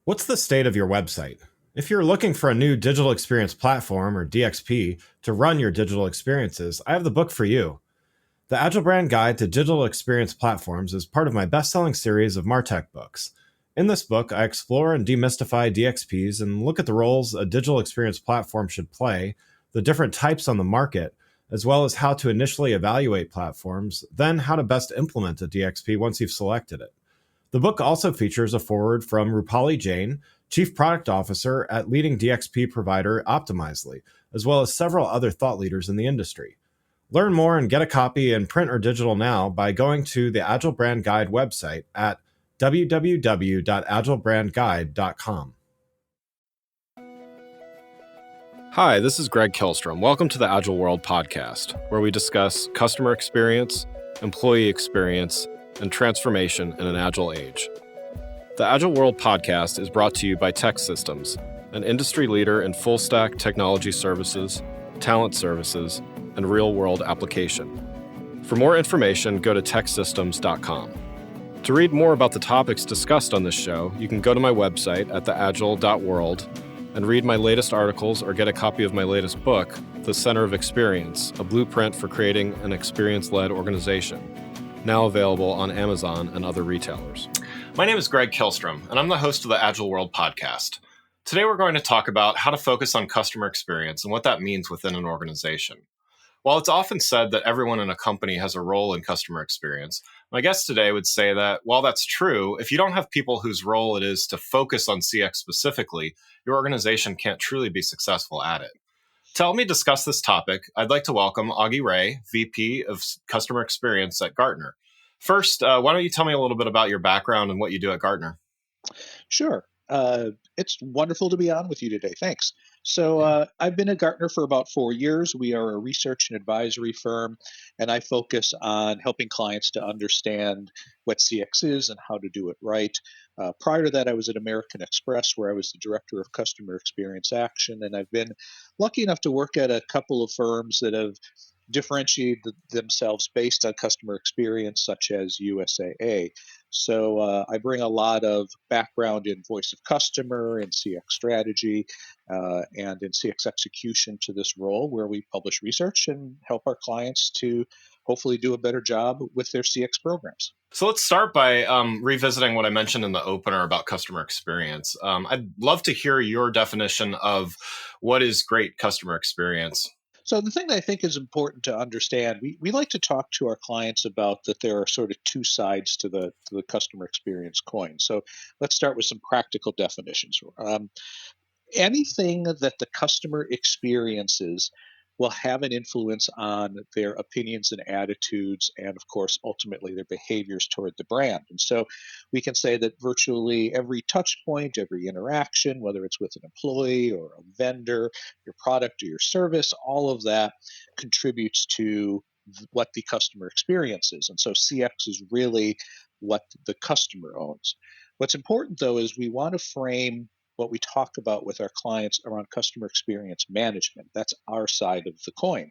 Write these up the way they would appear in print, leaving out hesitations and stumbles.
What's the state of your website? If you're looking for a new digital experience platform, or DXP, to run your digital experiences, I have the book for you. The Agile Brand Guide to Digital Experience Platforms is part of my best-selling series of MarTech books. In this book, I explore and demystify DXPs and look at the roles a digital experience platform should play, the different types on the market, as well as how to initially evaluate platforms, then how to best implement a DXP once you've selected it. The book also features a foreword from Rupali Jain, Chief Product Officer at leading DXP provider Optimizely, as well as several other thought leaders in the industry. Learn more and get a copy in print or digital now by going to the Agile Brand Guide website at www.agilebrandguide.com. Hi, this is Greg Kihlstrom. Welcome to the Agile World podcast, where we discuss customer experience, employee experience, and transformation in an agile age. The Agile World podcast is brought to you by TEKsystems, an industry leader in full-stack technology services, talent services, and real-world application. For more information, go to teksystems.com. To read more about the topics discussed on this show, you can go to my website at theagile.world and read my latest articles or get a copy of my latest book, The Center of Experience, a blueprint for creating an experience-led organization, now available on Amazon and other retailers. My name is Greg Kihlstrom, and I'm the host of the Agile World podcast. Today we're going to talk about how to focus on customer experience and what that means within an organization. While it's often said that everyone in a company has a role in customer experience, my guest today would say that while that's true, if you don't have people whose role it is to focus on CX specifically, your organization can't truly be successful at it. To help me discuss this topic, I'd like to welcome Augie Ray, VP of Customer Experience at Gartner. First, why don't you tell me a little bit about your background and what you do at Gartner? Sure. It's wonderful to be on with you today. Thanks. So I've been at Gartner for about 4 years. We are a research and advisory firm, and I focus on helping clients to understand what CX is and how to do it right. Prior to that, I was at American Express, where I was the director of customer experience action, and I've been lucky enough to work at a couple of firms that have differentiated themselves based on customer experience, such as USAA. So I bring a lot of background in voice of customer and CX strategy and in CX execution to this role, where we publish research and help our clients to hopefully do a better job with their CX programs. So let's start by revisiting what I mentioned in the opener about customer experience. I'd love to hear your definition of what is great customer experience. So the thing that I think is important to understand, we like to talk to our clients about that there are sort of two sides to the customer experience coin. So let's start with some practical definitions. Anything that the customer experiences will have an influence on their opinions and attitudes, and of course, ultimately their behaviors toward the brand. And so we can say that virtually every touch point, every interaction, whether it's with an employee or a vendor, your product or your service, all of that contributes to what the customer experience is. And so CX is really what the customer owns. What's important, though, is we want to frame what we talk about with our clients around customer experience management. That's our side of the coin.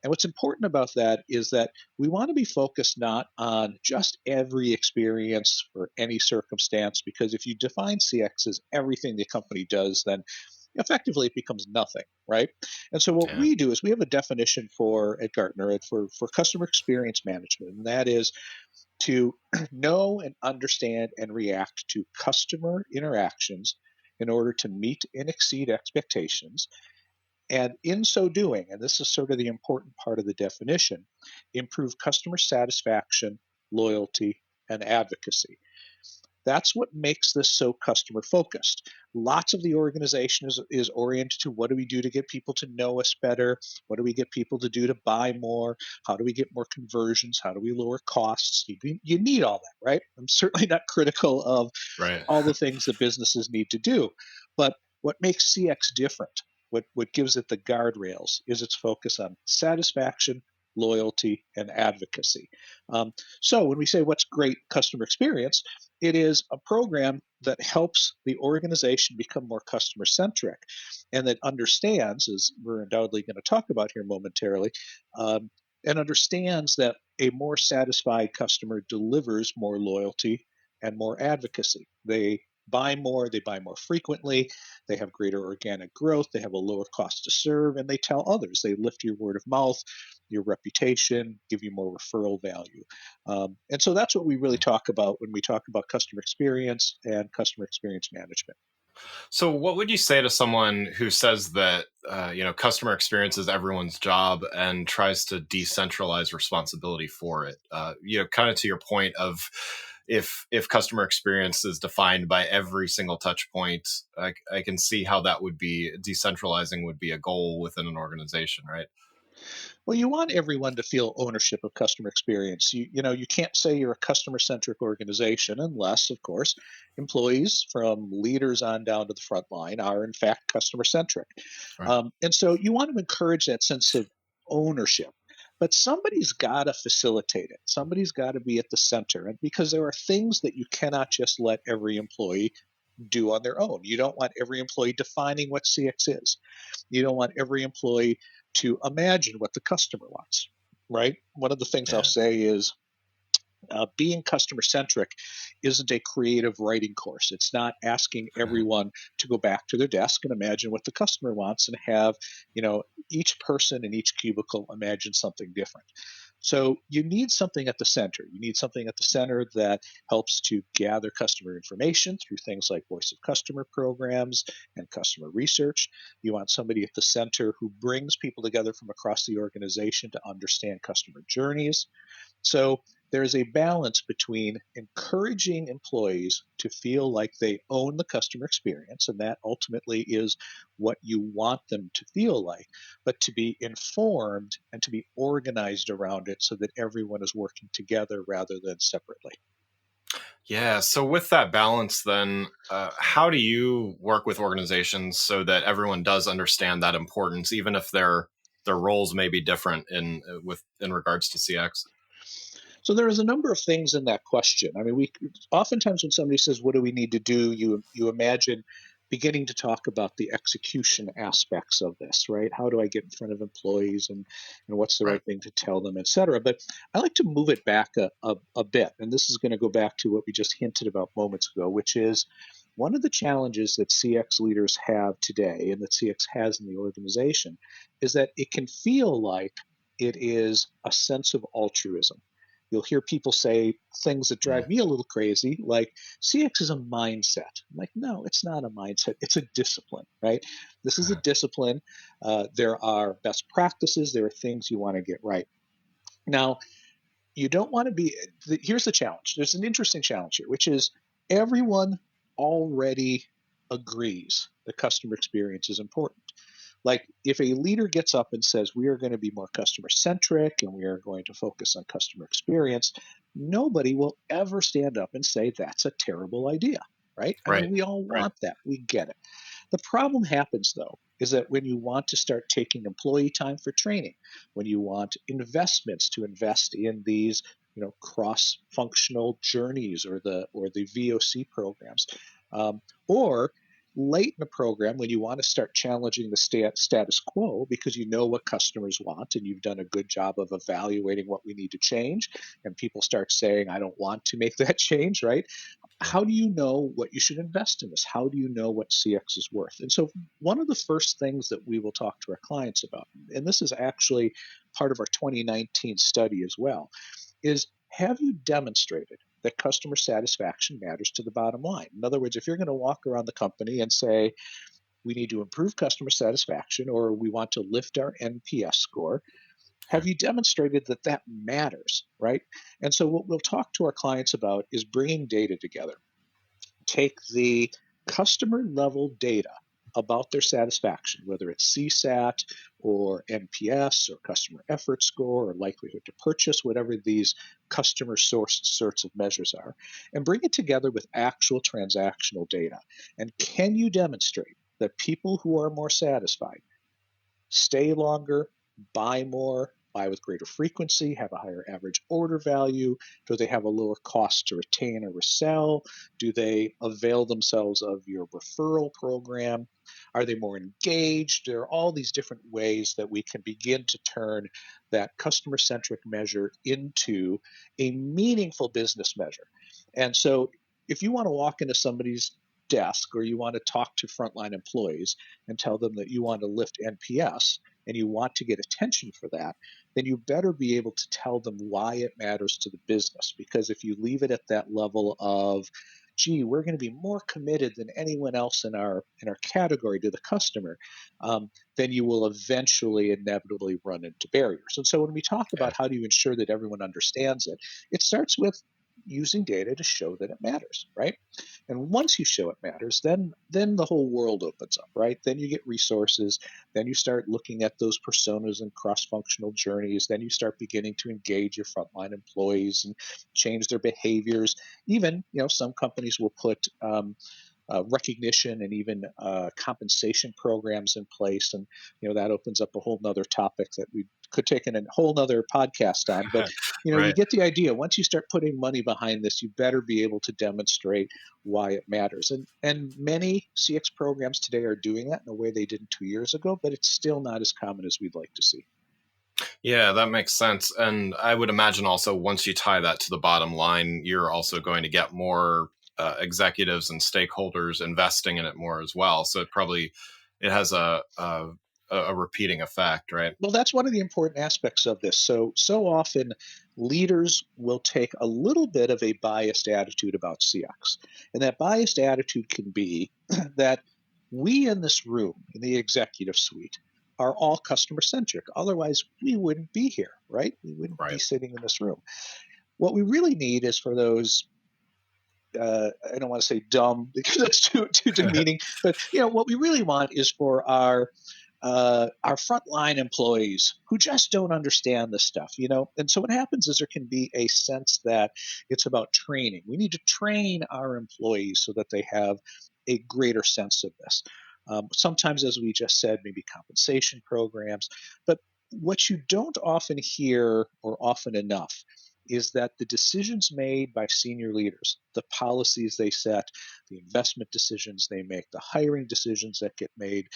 And what's important about that is that we want to be focused not on just every experience or any circumstance, because if you define CX as everything the company does, then effectively it becomes nothing, right? And so what we do is we have a definition at Gartner for customer experience management, and that is to know and understand and react to customer interactions in order to meet and exceed expectations. And in so doing, and this is sort of the important part of the definition, improve customer satisfaction, loyalty, and advocacy. That's what makes this so customer focused. Lots of the organization is oriented to what do we do to get people to know us better? What do we get people to do to buy more? How do we get more conversions? How do we lower costs? You need all that, right? I'm certainly not critical of all the things that businesses need to do. But what makes CX different, what gives it the guardrails, is its focus on satisfaction, loyalty, and advocacy. So when we say what's great customer experience, it is a program that helps the organization become more customer centric and that understands, as we're undoubtedly going to talk about here momentarily, and understands that a more satisfied customer delivers more loyalty and more advocacy. They buy more, they buy more frequently, they have greater organic growth, they have a lower cost to serve, and they tell others. They lift your word of mouth, your reputation, give you more referral value. And so that's what we really talk about when we talk about customer experience and customer experience management. So, what would you say to someone who says that customer experience is everyone's job and tries to decentralize responsibility for it? Kind of to your point of if customer experience is defined by every single touch point, I can see how that would be decentralizing would be a goal within an organization, right? Well, you want everyone to feel ownership of customer experience. You can't say you're a customer centric organization unless, of course, employees from leaders on down to the front line are in fact customer centric. Right. And so you want to encourage that sense of ownership. But somebody's got to facilitate it. Somebody's got to be at the center. And because there are things that you cannot just let every employee do on their own. You don't want every employee defining what CX is. You don't want every employee to imagine what the customer wants, right? One of the things I'll Yeah. say is being customer centric isn't a creative writing course. It's not asking everyone to go back to their desk and imagine what the customer wants and have, each person in each cubicle imagine something different. So you need something at the center. You need something at the center that helps to gather customer information through things like voice of customer programs and customer research. You want somebody at the center who brings people together from across the organization to understand customer journeys. So there's a balance between encouraging employees to feel like they own the customer experience, and that ultimately is what you want them to feel like, but to be informed and to be organized around it so that everyone is working together rather than separately. Yeah. So, with that balance, then, how do you work with organizations so that everyone does understand that importance, even if their roles may be different in regards to CX? So there is a number of things in that question. I mean, we oftentimes when somebody says, "What do we need to do?" you imagine beginning to talk about the execution aspects of this, right? How do I get in front of employees and what's the Right. right thing to tell them, et cetera. But I like to move it back a bit, and this is going to go back to what we just hinted about moments ago, which is one of the challenges that CX leaders have today and that CX has in the organization is that it can feel like it is a sense of altruism. You'll hear people say things that Mm. drive me a little crazy, like CX is a mindset. I'm like, no, it's not a mindset. It's a discipline, right? This is a discipline. There are best practices. There are things you want to get right. Now, you don't want to be, here's the challenge. There's an interesting challenge here, which is everyone already agrees the customer experience is important. Like if a leader gets up and says, we are going to be more customer centric and we are going to focus on customer experience, nobody will ever stand up and say that's a terrible idea, right? I Right. mean, we all Right. want that. We get it. The problem happens though, is that when you want to start taking employee time for training, when you want investments to invest in these, cross-functional journeys or the VOC programs, or late in the program when you want to start challenging the status quo because you know what customers want and you've done a good job of evaluating what we need to change, and people start saying, I don't want to make that change, right? Yeah. How do you know what you should invest in this? How do you know what CX is worth? And so, one of the first things that we will talk to our clients about, and this is actually part of our 2019 study as well, is have you demonstrated that customer satisfaction matters to the bottom line? In other words, if you're going to walk around the company and say, we need to improve customer satisfaction or we want to lift our NPS score, have Yeah. you demonstrated that that matters, right? And so, what we'll talk to our clients about is bringing data together. Take the customer level data about their satisfaction, whether it's CSAT or NPS or customer effort score or likelihood to purchase, whatever these customer sourced sorts of measures are, and bring it together with actual transactional data. And can you demonstrate that people who are more satisfied stay longer, buy more, buy with greater frequency, have a higher average order value? Do they have a lower cost to retain or resell? Do they avail themselves of your referral program? Are they more engaged? There are all these different ways that we can begin to turn that customer centric measure into a meaningful business measure. And so if you want to walk into somebody's desk or you want to talk to frontline employees and tell them that you want to lift NPS and you want to get attention for that, then you better be able to tell them why it matters to the business. Because if you leave it at that level of, gee, we're going to be more committed than anyone else in our category to the customer, then you will eventually inevitably run into barriers. And so when we talk Yeah. about how do you ensure that everyone understands it, it starts with using data to show that it matters, right? And once you show it matters, then the whole world opens up, right? Then you get resources, then you start looking at those personas and cross-functional journeys, then you start beginning to engage your frontline employees and change their behaviors. Even, some companies will put recognition and even compensation programs in place. And, that opens up a whole nother topic that we could take in a whole nother podcast on. But, you Right. get the idea. Once you start putting money behind this, you better be able to demonstrate why it matters. And many CX programs today are doing that in a way they didn't 2 years ago, but it's still not as common as we'd like to see. Yeah, that makes sense. And I would imagine also once you tie that to the bottom line, you're also going to get more executives and stakeholders investing in it more as well. So it has a repeating effect, right? Well, that's one of the important aspects of this. So often leaders will take a little bit of a biased attitude about CX. And that biased attitude can be that we in this room, in the executive suite, are all customer centric. Otherwise, we wouldn't be here, right? We wouldn't be Right. sitting in this room. What we really need is for those I don't want to say dumb because that's too demeaning, but what we really want is for our frontline employees who just don't understand this stuff. And so what happens is there can be a sense that it's about training. We need to train our employees so that they have a greater sense of this. Sometimes, as we just said, maybe compensation programs, but what you don't often hear or often enough is that the decisions made by senior leaders, the policies they set, the investment decisions they make, the hiring decisions that get made,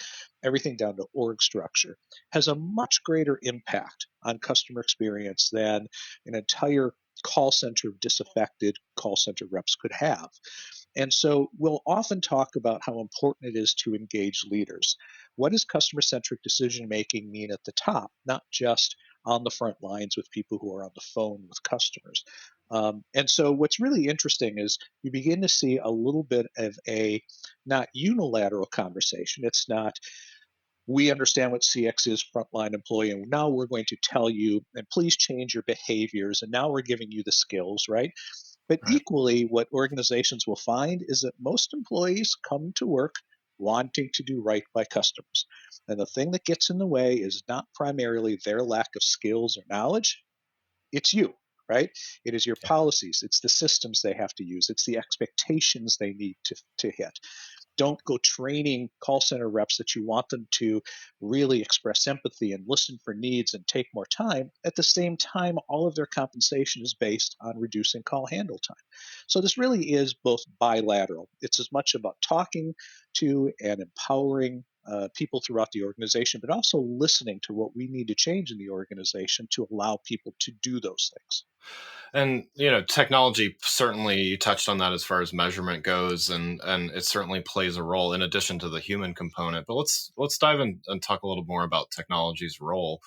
everything down to org structure, has a much greater impact on customer experience than an entire call center of disaffected call center reps could have. And so we'll often talk about how important it is to engage leaders. What does customer centric decision making mean at the top, not just on the front lines with people who are on the phone with customers? And so what's really interesting is you begin to see a little bit of a not unilateral conversation. It's not, we understand what CX is, frontline employee, and now we're going to tell you, and please change your behaviors, and now we're giving you the skills, right? But Right. equally, what organizations will find is that most employees come to work wanting to do right by customers. And the thing that gets in the way is not primarily their lack of skills or knowledge, it's you, right? It is your Yeah. policies, it's the systems they have to use, it's the expectations they need to hit. Don't go training call center reps that you want them to really express empathy and listen for needs and take more time. At the same time, all of their compensation is based on reducing call handle time. So this really is both bilateral. It's as much about talking to and empowering people throughout the organization, but also listening to what we need to change in the organization to allow people to do those things. And technology certainly, you touched on that as far as measurement goes, and it certainly plays a role in addition to the human component. But let's dive in and talk a little more about technology's role.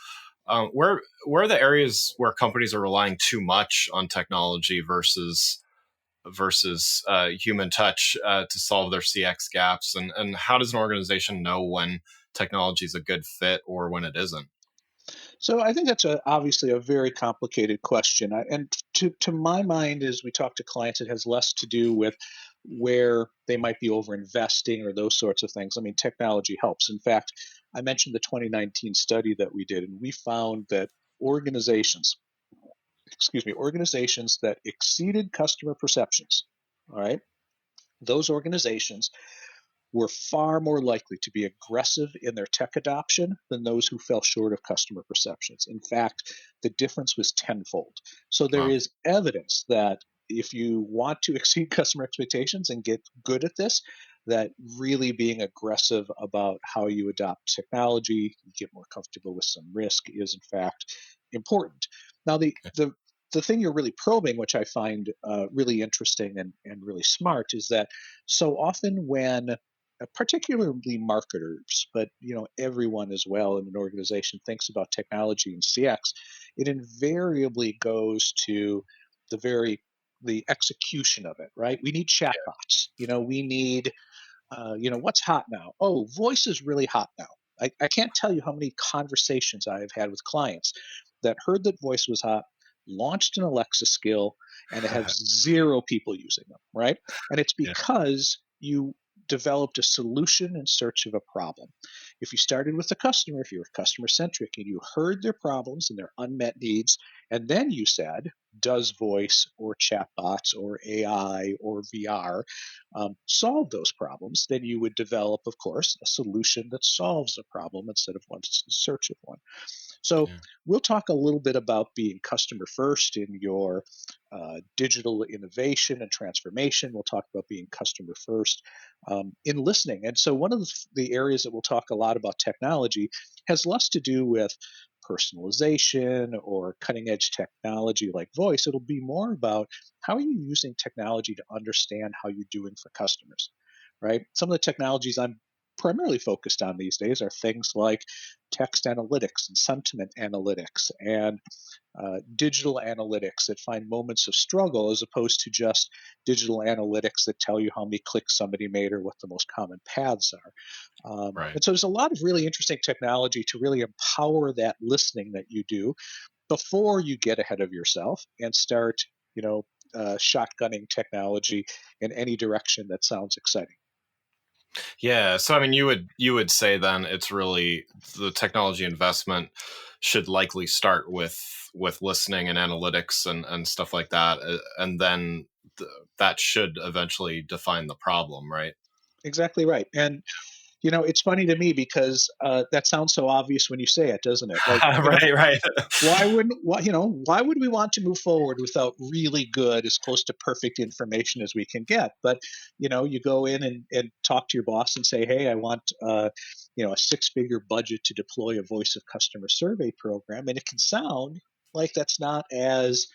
Where are the areas where companies are relying too much on technology versus human touch to solve their CX gaps, and how does an organization know when technology is a good fit or when it isn't? So I think that's obviously a very complicated question. And to my mind, as we talk to clients, it has less to do with where they might be over investing or those sorts of things. I mean, technology helps. In fact, I mentioned the 2019 study that we did, and we found that organizations, organizations that exceeded customer perceptions, all right, those organizations were far more likely to be aggressive in their tech adoption than those who fell short of customer perceptions. In fact, the difference was tenfold. So there Wow. is evidence that if you want to exceed customer expectations and get good at this, that really being aggressive about how you adopt technology, you get more comfortable with some risk, is in fact important. Now, the the thing you're really probing, which I find really interesting and really smart, is that so often when particularly marketers, but everyone as well in an organization thinks about technology and CX, it invariably goes to the very the execution of it, right? We need chatbots. We need what's hot now? Oh, voice is really hot now. I can't tell you how many conversations I have had with clients that heard that voice was hot, launched an Alexa skill, and have zero people using them, right? And it's Yeah. because you developed a solution in search of a problem. If you started with the customer, if you were customer centric and you heard their problems and their unmet needs, and then you said, does voice or chatbots or AI or VR solve those problems, then you would develop, of course, a solution that solves a problem instead of one in search of one. So Yeah. we'll talk a little bit about being customer first in your digital innovation and transformation. We'll talk about being customer first in listening. And so one of the areas that we'll talk a lot about technology has less to do with personalization or cutting edge technology like voice. It'll be more about how are you using technology to understand how you're doing for customers, right? Some of the technologies I'm primarily focused on these days are things like text analytics and sentiment analytics and digital analytics that find moments of struggle as opposed to just digital analytics that tell you how many clicks somebody made or what the most common paths are. Right. And so there's a lot of really interesting technology to really empower that listening that you do before you get ahead of yourself and start, shotgunning technology in any direction that sounds exciting. Yeah. So I mean, you would say then it's really the technology investment should likely start with listening and analytics and stuff like that, and then that should eventually define the problem, right? Exactly right. And it's funny to me because that sounds so obvious when you say it, doesn't it? Like, Right. Right. why would we want to move forward without really good, as close to perfect information as we can get? But you go in and talk to your boss and say, hey, I want a six-figure budget to deploy a voice of customer survey program, and it can sound like that's not as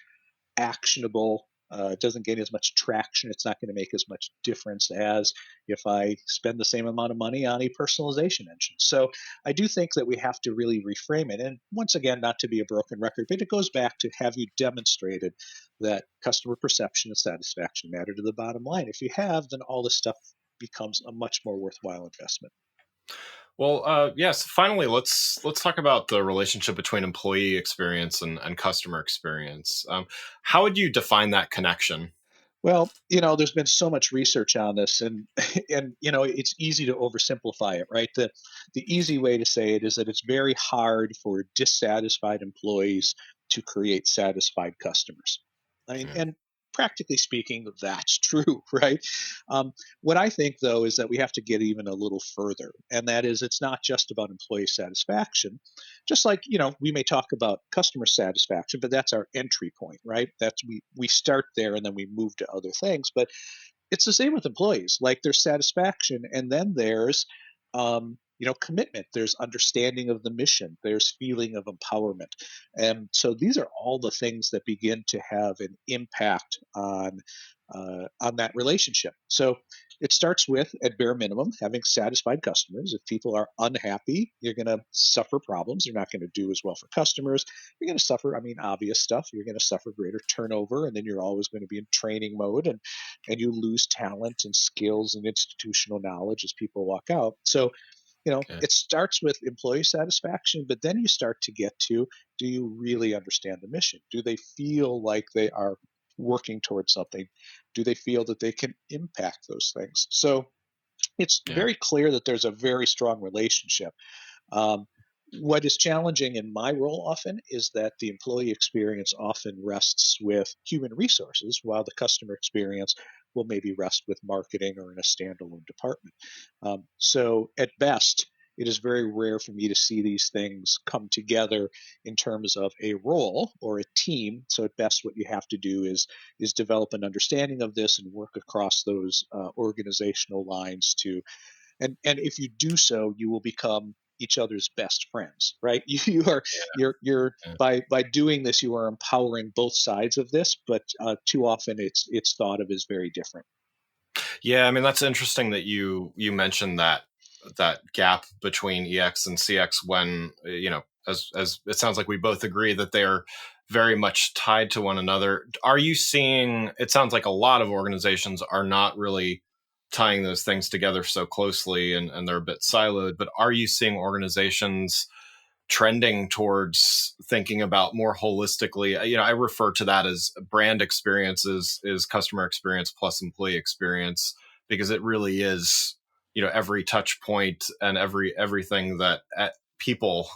actionable. It doesn't gain as much traction. It's not going to make as much difference as if I spend the same amount of money on a personalization engine. So I do think that we have to really reframe it. And once again, not to be a broken record, but it goes back to have you demonstrated that customer perception and satisfaction matter to the bottom line. If you have, then all this stuff becomes a much more worthwhile investment. Well, yes. Finally, let's talk about the relationship between employee experience and customer experience. How would you define that connection? Well, there's been so much research on this, and it's easy to oversimplify it, right? The easy way to say it is that it's very hard for dissatisfied employees to create satisfied customers. I mean, Yeah. and practically speaking, that's true, right? Um, what I think, though, is that we have to get even a little further, and that is it's not just about employee satisfaction. Just like we may talk about customer satisfaction, but that's our entry point, right? That's we start there and then we move to other things. But it's the same with employees. Like there's satisfaction, and then there's commitment. There's understanding of the mission. There's feeling of empowerment, and so these are all the things that begin to have an impact on that relationship. So it starts with, at bare minimum, having satisfied customers. If people are unhappy, you're going to suffer problems. You're not going to do as well for customers. You're going to suffer, I mean, obvious stuff. You're going to suffer greater turnover, and then you're always going to be in training mode, and you lose talent and skills and institutional knowledge as people walk out. So, Okay. it starts with employee satisfaction, but then you start to get to, do you really understand the mission? Do they feel like they are working towards something? Do they feel that they can impact those things? So it's Yeah. very clear that there's a very strong relationship. Um, what is challenging in my role often is that the employee experience often rests with human resources, while the customer experience will maybe rest with marketing or in a standalone department. So, at best, it is very rare for me to see these things come together in terms of a role or a team. So, at best, what you have to do is develop an understanding of this and work across those organizational lines to and if you do so, you will become each other's best friends, right? You are you're Yeah. by doing this, you are empowering both sides of this, but too often it's thought of as very different. Yeah, I mean that's interesting that you mentioned that gap between EX and CX when as it sounds like we both agree that they are very much tied to one another. Are you seeing it sounds like a lot of organizations are not really tying those things together so closely and they're a bit siloed, but are you seeing organizations trending towards thinking about more holistically? I refer to that as brand experiences is customer experience plus employee experience, because it really is, every touch point and everything that people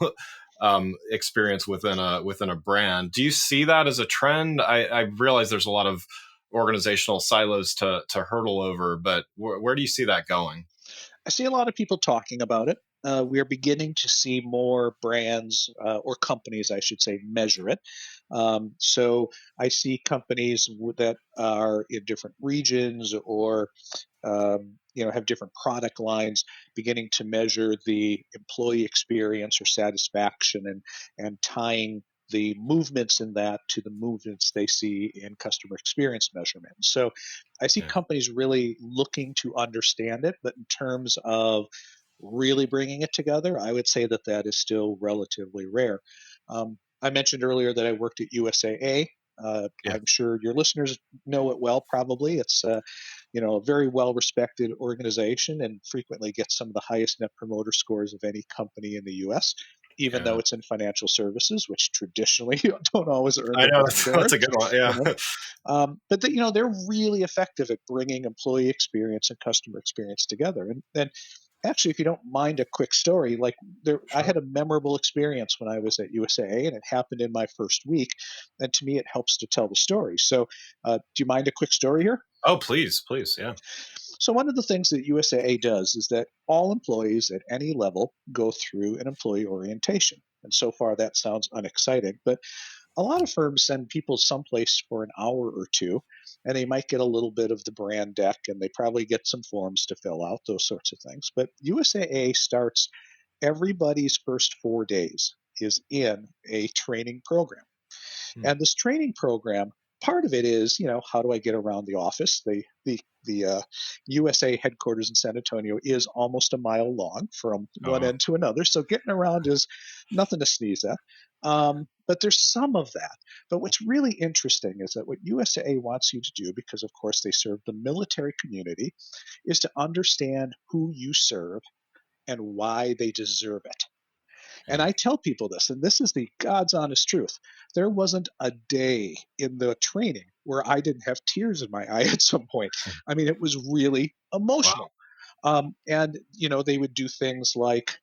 experience within a brand. Do you see that as a trend? I realize there's a lot of organizational silos to hurdle over, but where do you see that going? I see a lot of people talking about it. We are beginning to see more brands or companies, I should say, measure it. So I see companies that are in different regions or have different product lines beginning to measure the employee experience or satisfaction and tying the movements in that to the movements they see in customer experience measurement. So I see Yeah. companies really looking to understand it, but in terms of really bringing it together, I would say that that is still relatively rare. I mentioned earlier that I worked at USAA. Yeah. I'm sure your listeners know it well. Probably it's a very well respected organization and frequently gets some of the highest net promoter scores of any company in the US, even though Yeah. it's in financial services, which traditionally don't always earn I the know best that's scores. a good one. You Yeah. know, they're really effective at bringing employee experience and customer experience together. And actually, if you don't mind a quick story, like I had Sure. a memorable experience when I was at USAA, and it happened in my first week. And to me, it helps to tell the story. So, do you mind a quick story here? Oh, please, please. Yeah. So, one of the things that USAA does is that all employees at any level go through an employee orientation. And so far, that sounds unexciting, but a lot of firms send people someplace for an hour or two, and they might get a little bit of the brand deck, and they probably get some forms to fill out, those sorts of things. But USAA starts everybody's first 4 days is in a training program. Hmm. And this training program, part of it is, how do I get around the office? The USA headquarters in San Antonio is almost a mile long from one Oh, end to another, so getting around is nothing to sneeze at. But there's some of that. But what's really interesting is that what USA wants you to do, because of course they serve the military community, is to understand who you serve and why they deserve it. And yeah. I tell people this, and this is the God's honest truth. There wasn't a day in the training where I didn't have tears in my eye at some point. I mean, it was really Wow. emotional. And they would do things like,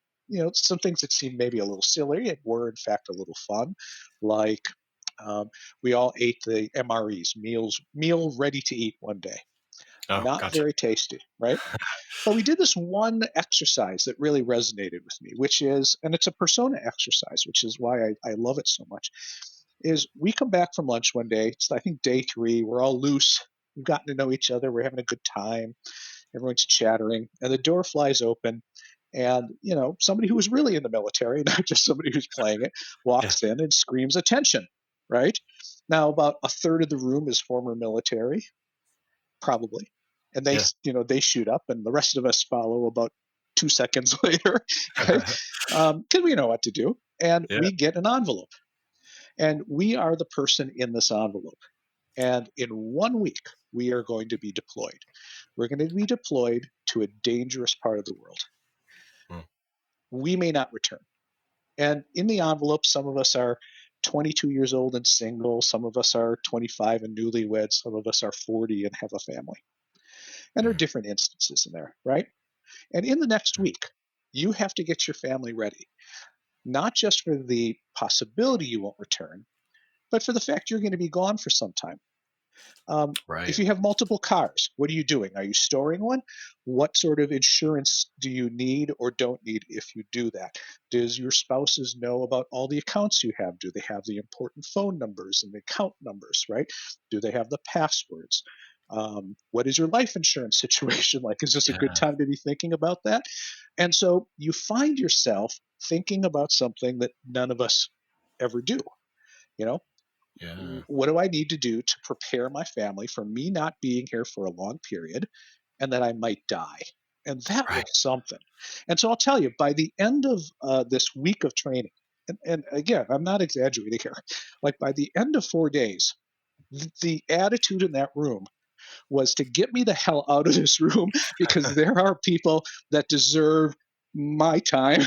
some things that seemed maybe a little silly and were, in fact, a little fun. Like um, we all ate the MREs, meal ready to eat one day. Oh, Not gotcha. very tasty, right? But we did this one exercise that really resonated with me, which is, and it's a persona exercise, which is why I love it so much, is we come back from lunch one day. It's, I think, day three. We're all loose. We've gotten to know each other. We're having a good time. Everyone's chattering. And the door flies open. And, somebody who was really in the military, not just somebody who's playing it, Yeah. walks in and screams attention, right? Now, about a third of the room is former military, probably. And they, Yeah. they shoot up, and the rest of us follow about 2 seconds later, right? Because we know what to do. And Yeah. we get an envelope, and we are the person in this envelope. And in 1 week, we are going to be deployed. We're going to be deployed to a dangerous part of the world. Hmm. We may not return. And in the envelope, some of us are 22 years old and single. Some of us are 25 and newlywed. Some of us are 40 and have a family. And there are Hmm. different instances in there, right? And in the next week, you have to get your family ready, not just for the possibility you won't return, but for the fact you're going to be gone for some time. If Right. you have multiple cars, what are you doing? Are you storing one? What sort of insurance do you need or don't need if you do that? Does your spouses know about all the accounts you have? Do they have the important phone numbers and the account numbers, right? Do they have the passwords? What is your life insurance situation like? Is this a good Yeah. time to be thinking about that? And so you find yourself thinking about something that none of us ever do. You know, Yeah. what do I need to do to prepare my family for me not being here for a long period and that I might die? And that was Right. something. And so I'll tell you, by the end of this week of training, and again, I'm not exaggerating here, like by the end of 4 days, the attitude in that room was to get me the hell out of this room because there are people that deserve my time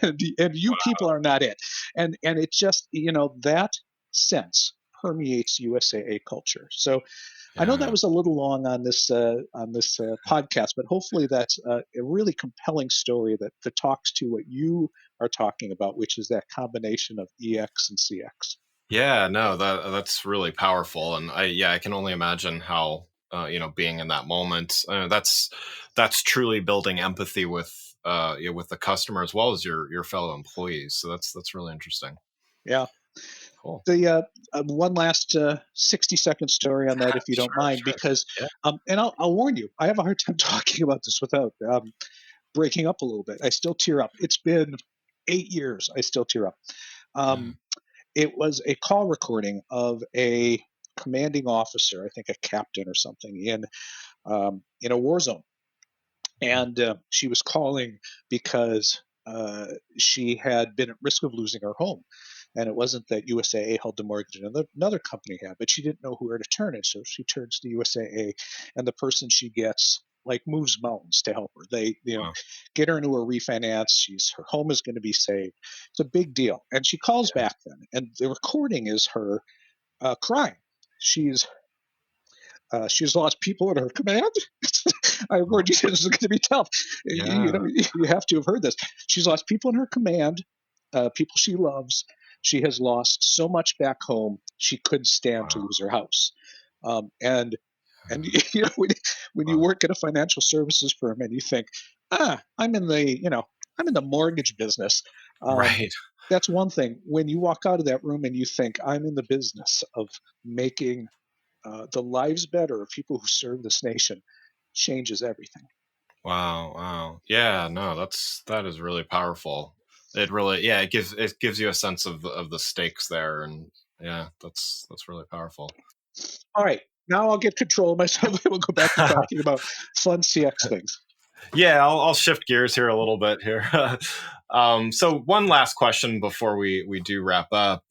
and you people are not it. And it just, that sense permeates USAA culture. So I know that Yeah. was a little long on this podcast, but hopefully that's a really compelling story that talks to what you are talking about, which is that combination of EX and CX. Yeah, no, that's really powerful, and I can only imagine how being in that moment. That's truly building empathy with the customer as well as your fellow employees. So that's really interesting. Yeah. Cool. The one last 60-second story on that, if you don't Sure, mind, sure. because Yeah. and I'll warn you, I have a hard time talking about this without breaking up a little bit. I still tear up. It's been 8 years. I still tear up. Yeah. Um, it was a call recording of a commanding officer, I think a captain or something, in a war zone, and she was calling because she had been at risk of losing her home. And it wasn't that USAA held the mortgage, another company had, but she didn't know where to turn. And so she turns to USAA, and the person she gets like moves mountains to help her. They, Wow. get her into a refinance. Her home is going to be saved. It's a big deal. And she calls Yeah. back then, and the recording is her crying. She's she's lost people in her command. I Oh, warned you this is going to be tough. yeah. You have to have heard this. She's lost people in her command, people she loves. She has lost so much back home. She couldn't stand to Wow. lose her house. And Yeah. when you Wow. work at a financial services firm and you think, I'm in the mortgage business. Um, Right. that's one thing. When you walk out of that room and you think, I'm in the business of making the lives better of people who serve this nation, changes everything. Wow. Wow. Yeah. No, that is really powerful. It really, yeah, it gives you a sense of the stakes there, and yeah, that's really powerful. All right, now I'll get control of myself. We'll go back to talking about fun CX things. Yeah, I'll shift gears here a little bit here. So one last question before we do wrap up.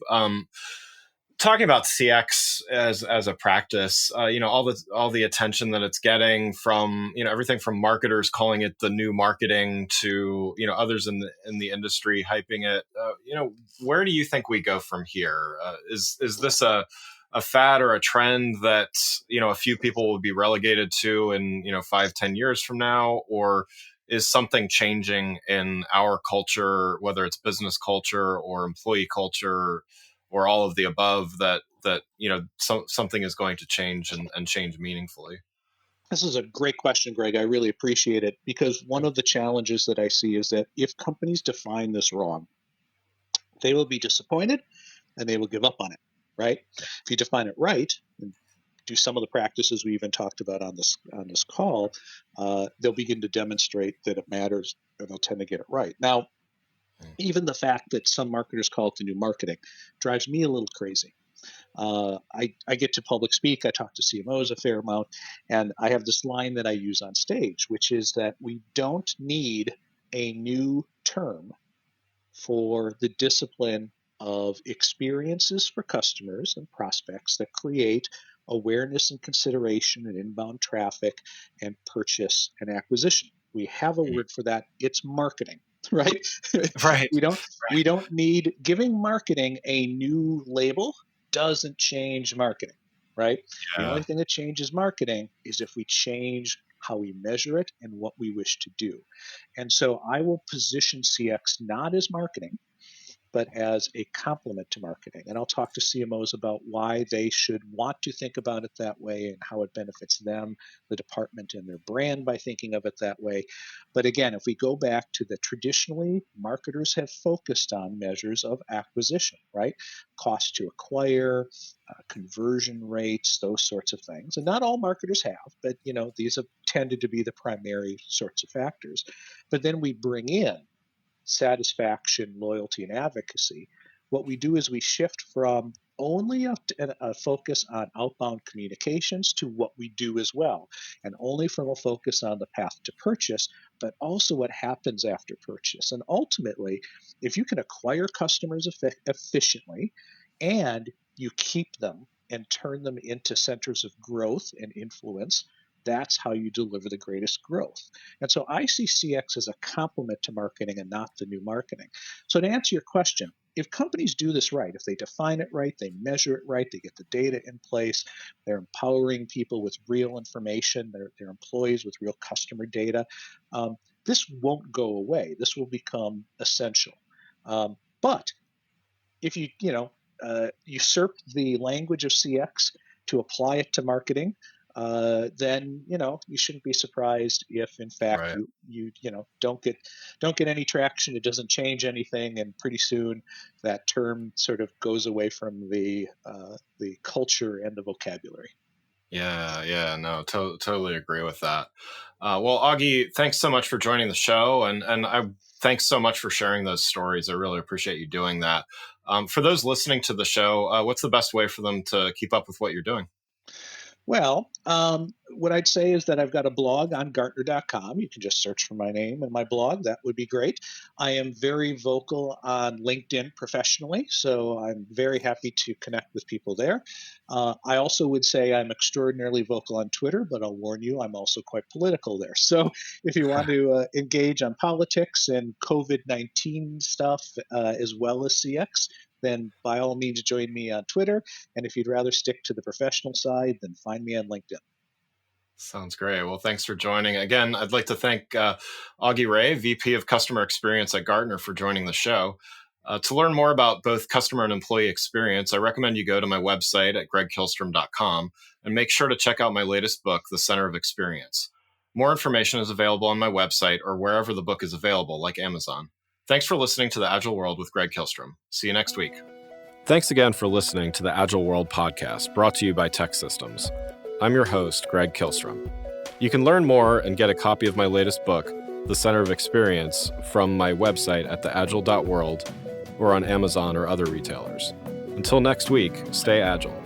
Talking about CX as a practice, all the attention that it's getting from everything from marketers calling it the new marketing to others in the industry hyping it. Where do you think we go from here? Is this a fad or a trend that a few people will be relegated to in 5-10 years from now, or is something changing in our culture, whether it's business culture or employee culture or all of the above, that something is going to change and change meaningfully? This is a great question, Greg. I really appreciate it because one of the challenges that I see is that if companies define this wrong, they will be disappointed and they will give up on it, right? If you define it right and do some of the practices we even talked about on this call, they'll begin to demonstrate that it matters and they'll tend to get it right. Now, even the fact that some marketers call it the new marketing drives me a little crazy. I get to public speak. I talk to CMOs a fair amount, and I have this line that I use on stage, which is that we don't need a new term for the discipline of experiences for customers and prospects that create awareness and consideration and inbound traffic and purchase and acquisition. We have a word for that. It's marketing, right? Right. we don't we Right. don't need giving marketing a new label doesn't change marketing, right? The only Yeah. thing that changes marketing is if we change how we measure it and what we wish to do. And so I will position CX not as marketing, but as a complement to marketing. And I'll talk to CMOs about why they should want to think about it that way and how it benefits them, the department, and their brand by thinking of it that way. But again, if we go back to the traditionally, marketers have focused on measures of acquisition, right? Cost to acquire, conversion rates, those sorts of things. And not all marketers have, but these have tended to be the primary sorts of factors. But then we bring in satisfaction, loyalty, and advocacy, what we do is we shift from only a focus on outbound communications to what we do as well, and only from a focus on the path to purchase, but also what happens after purchase. And ultimately, if you can acquire customers efficiently and you keep them and turn them into centers of growth and influence, that's how you deliver the greatest growth. And so I see CX as a complement to marketing and not the new marketing. So to answer your question, if companies do this right, if they define it right, they measure it right, they get the data in place, they're empowering people with real information, their employees with real customer data, this won't go away. This will become essential. But if usurp the language of CX to apply it to marketing, then you shouldn't be surprised if, in fact, Right. you don't get any traction. It doesn't change anything, and pretty soon that term sort of goes away from the culture and the vocabulary. Yeah, no, totally agree with that. Well, Augie, thanks so much for joining the show, and I thanks so much for sharing those stories. I really appreciate you doing that. For those listening to the show, what's the best way for them to keep up with what you're doing? Well, what I'd say is that I've got a blog on Gartner.com. You can just search for my name and my blog. That would be great. I am very vocal on LinkedIn professionally, so I'm very happy to connect with people there. I also would say I'm extraordinarily vocal on Twitter, but I'll warn you, I'm also quite political there. So if you want to engage on politics and COVID-19 stuff as well as CX, then by all means join me on Twitter. And if you'd rather stick to the professional side, then find me on LinkedIn. Sounds great. Well, thanks for joining. Again, I'd like to thank Augie Ray, VP of Customer Experience at Gartner, for joining the show. To learn more about both customer and employee experience, I recommend you go to my website at gregkillstrom.com and make sure to check out my latest book, The Center of Experience. More information is available on my website or wherever the book is available, like Amazon. Thanks for listening to The Agile World with Greg Killstrom. See you next week. Thanks again for listening to the Agile World podcast, brought to you by Tech Systems. I'm your host, Greg Killstrom. You can learn more and get a copy of my latest book, The Center of Experience, from my website at theagile.world or on Amazon or other retailers. Until next week, stay agile.